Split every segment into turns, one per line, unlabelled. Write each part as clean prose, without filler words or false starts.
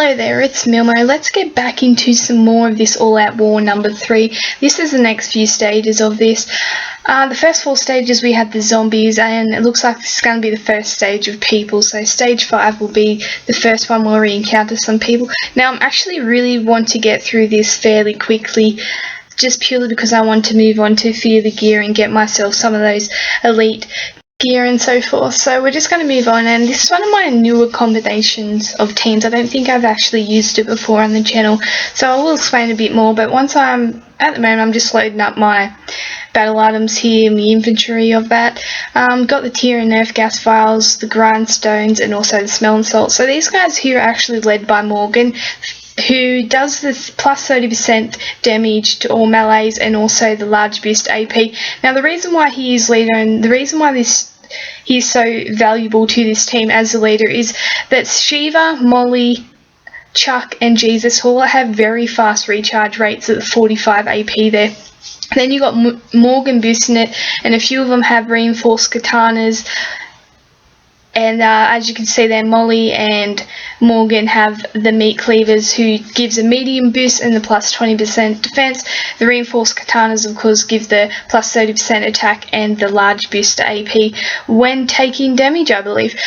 Hello there, it's Milmo. Let's get back into some more of this All Out War number 3. This is the next few stages of this. The first 4 stages we had the zombies, and it looks like this is going to be the first stage of people. So stage 5 will be the first one where we encounter some people. Now I'm actually really want to get through this fairly quickly, just purely because I want to move on to Fear the Gear and get myself some of those elite gear and so forth. So we're just going to move on, and this is one of my newer combinations of teams. I don't think I've actually used it before on the channel, so I will explain a bit more. But at the moment I'm just loading up my battle items here in the inventory of that. Got the tier and nerf gas files, the grindstones, and also the smell and salt. So these guys here are actually led by Morgan, who does the plus 30% damage to all melees and also the large boost AP. Now the reason why he is leader, and the reason why he is so valuable to this team as a leader, is that Shiva, Molly, Chuck and Jesus all have very fast recharge rates at the 45 AP there. Then you got Morgan boosting it, and a few of them have reinforced katanas. And as you can see there, Molly and Morgan have the meat cleavers, who gives a medium boost and the plus 20% defense. The reinforced katanas, of course, give the plus 30% attack and the large boost to AP when taking damage, I believe.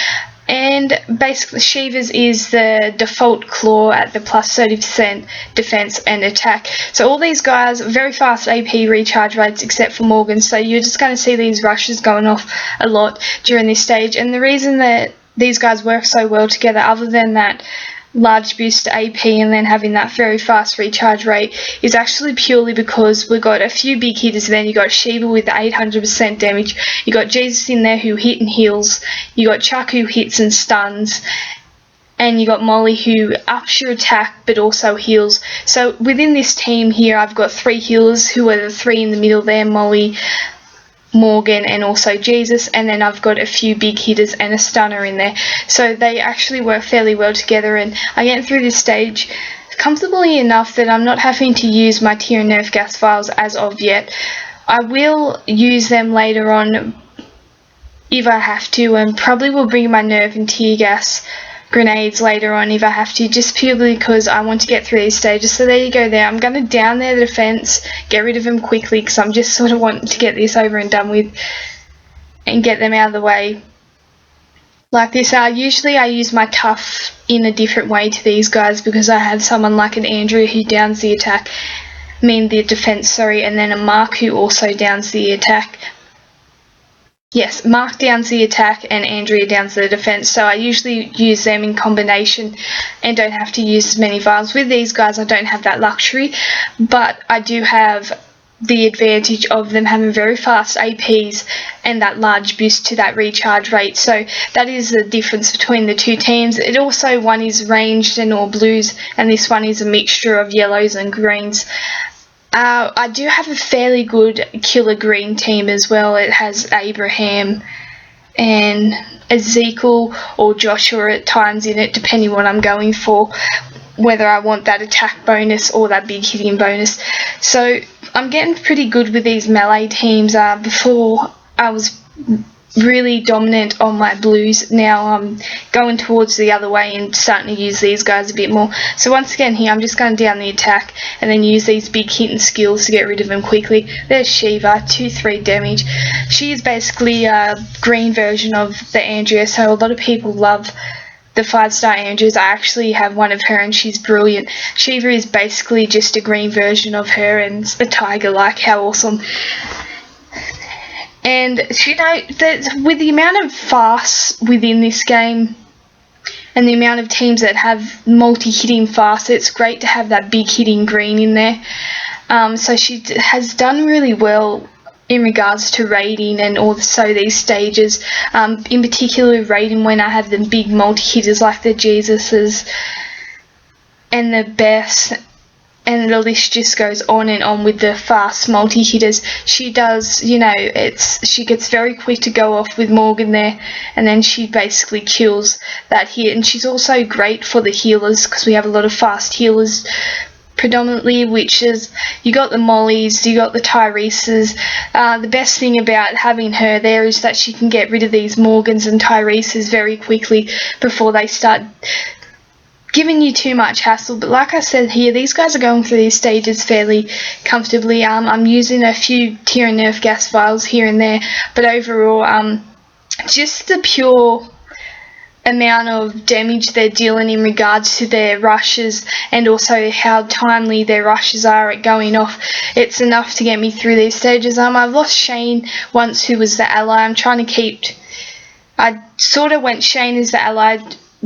And basically Shiva's is the default claw at the plus 30% defense and attack. So all these guys, very fast AP recharge rates except for Morgan, so you're just going to see these rushes going off a lot during this stage. And the reason that these guys work so well together, other than that large boost to AP and then having that very fast recharge rate, is actually purely because we've got a few big hitters. Then you got Shiva with the 800% damage, you got Jesus in there who hit and heals, you got Chuck who hits and stuns, and you got Molly who ups your attack but also heals. So within this team here I've got 3 healers, who are the 3 in the middle there, Molly, Morgan and also Jesus, and then I've got a few big hitters and a stunner in there. So they actually work fairly well together, and I get through this stage comfortably enough that I'm not having to use my tier and nerf gas files as of yet. I will use them later on if I have to, and probably will bring my nerf and tear gas grenades later on if I have to, just purely because I want to get through these stages. So there you go there. I'm going to down their defense, get rid of them quickly, because I'm just sort of wanting to get this over and done with and get them out of the way like this. Usually I use my tough in a different way to these guys, because I have someone like an Andrea who downs the attack, the defense, and then a Mark who also downs the attack. Yes, Mark downs the attack and Andrea downs the defense, so I usually use them in combination and don't have to use as many vials. With these guys I don't have that luxury, but I do have the advantage of them having very fast APs and that large boost to that recharge rate. So that is the difference between the two teams. It also, one is ranged and all blues, and this one is a mixture of yellows and greens. I do have a fairly good killer green team as well. It has Abraham and Ezekiel or Joshua at times in it, depending what I'm going for, whether I want that attack bonus or that big hitting bonus. So I'm getting pretty good with these melee teams. Before I was really dominant on my blues. Now I'm going towards the other way and starting to use these guys a bit more. So once again here I'm just going down the attack and then use these big hitting skills to get rid of them quickly. There's Shiva, 2-3 damage. She is basically a green version of the Andrea, so a lot of people love the 5-star Andreas. I actually have one of her and she's brilliant. Shiva is basically just a green version of her and a tiger, like how awesome. And you know, with the amount of fasts within this game and the amount of teams that have multi-hitting fasts, it's great to have that big hitting green in there. So she has done really well in regards to raiding and also these stages, in particular raiding when I have the big multi-hitters like the Jesuses and the Bess, and the list just goes on and on with the fast multi-hitters. She does, you know, she gets very quick to go off with Morgan there, and then she basically kills that hit. And she's also great for the healers, because we have a lot of fast healers predominantly, which is, you got the Mollys, you got the Tyreses. The best thing about having her there is that she can get rid of these Morgans and Tyreses very quickly before they start giving you too much hassle. But like I said here, these guys are going through these stages fairly comfortably. I'm using a few Tira Nerf gas vials here and there, but overall, just the pure amount of damage they're dealing in regards to their rushes, and also how timely their rushes are at going off, it's enough to get me through these stages. I've lost Shane once, who was the ally. I'm trying to keep, I sort of went Shane as the ally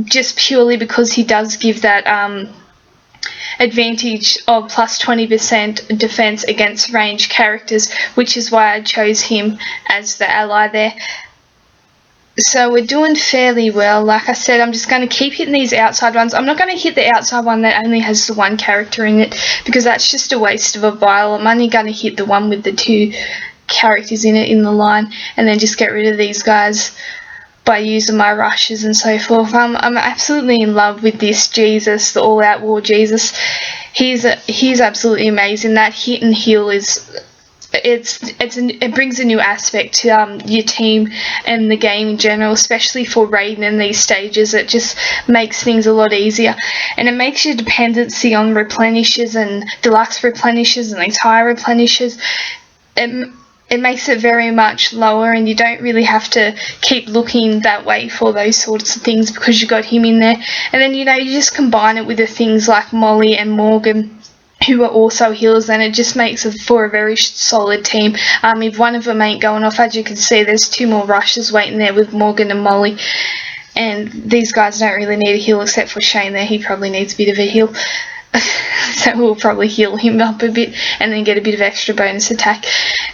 just purely because he does give that advantage of plus 20% defense against ranged characters, which is why I chose him as the ally there. So we're doing fairly well. Like I said, I'm just going to keep hitting these outside ones. I'm not going to hit the outside one that only has the one character in it, because that's just a waste of a vial. I'm only going to hit the one with the 2 characters in it in the line, and then just get rid of these guys by using my rushes and so forth. I'm absolutely in love with this Jesus, the All Out War Jesus. He's absolutely amazing. That hit and heal is... it brings a new aspect to your team and the game in general, especially for raiding in these stages. It just makes things a lot easier, and it makes your dependency on replenishes and deluxe replenishes and entire replenishes, it makes it very much lower, and you don't really have to keep looking that way for those sorts of things because you got him in there. And then, you just combine it with the things like Molly and Morgan, who are also healers, and it just makes it for a very solid team. If one of them ain't going off, as you can see, there's 2 more rushes waiting there with Morgan and Molly, and these guys don't really need a heal except for Shane there. He probably needs a bit of a heal. So we'll probably heal him up a bit and then get a bit of extra bonus attack.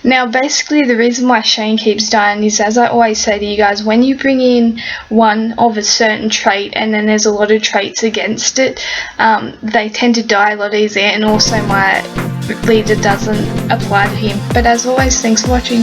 Now basically the reason why Shane keeps dying is, as I always say to you guys, when you bring in one of a certain trait and then there's a lot of traits against it, they tend to die a lot easier, and also my leader doesn't apply to him. But as always, thanks for watching.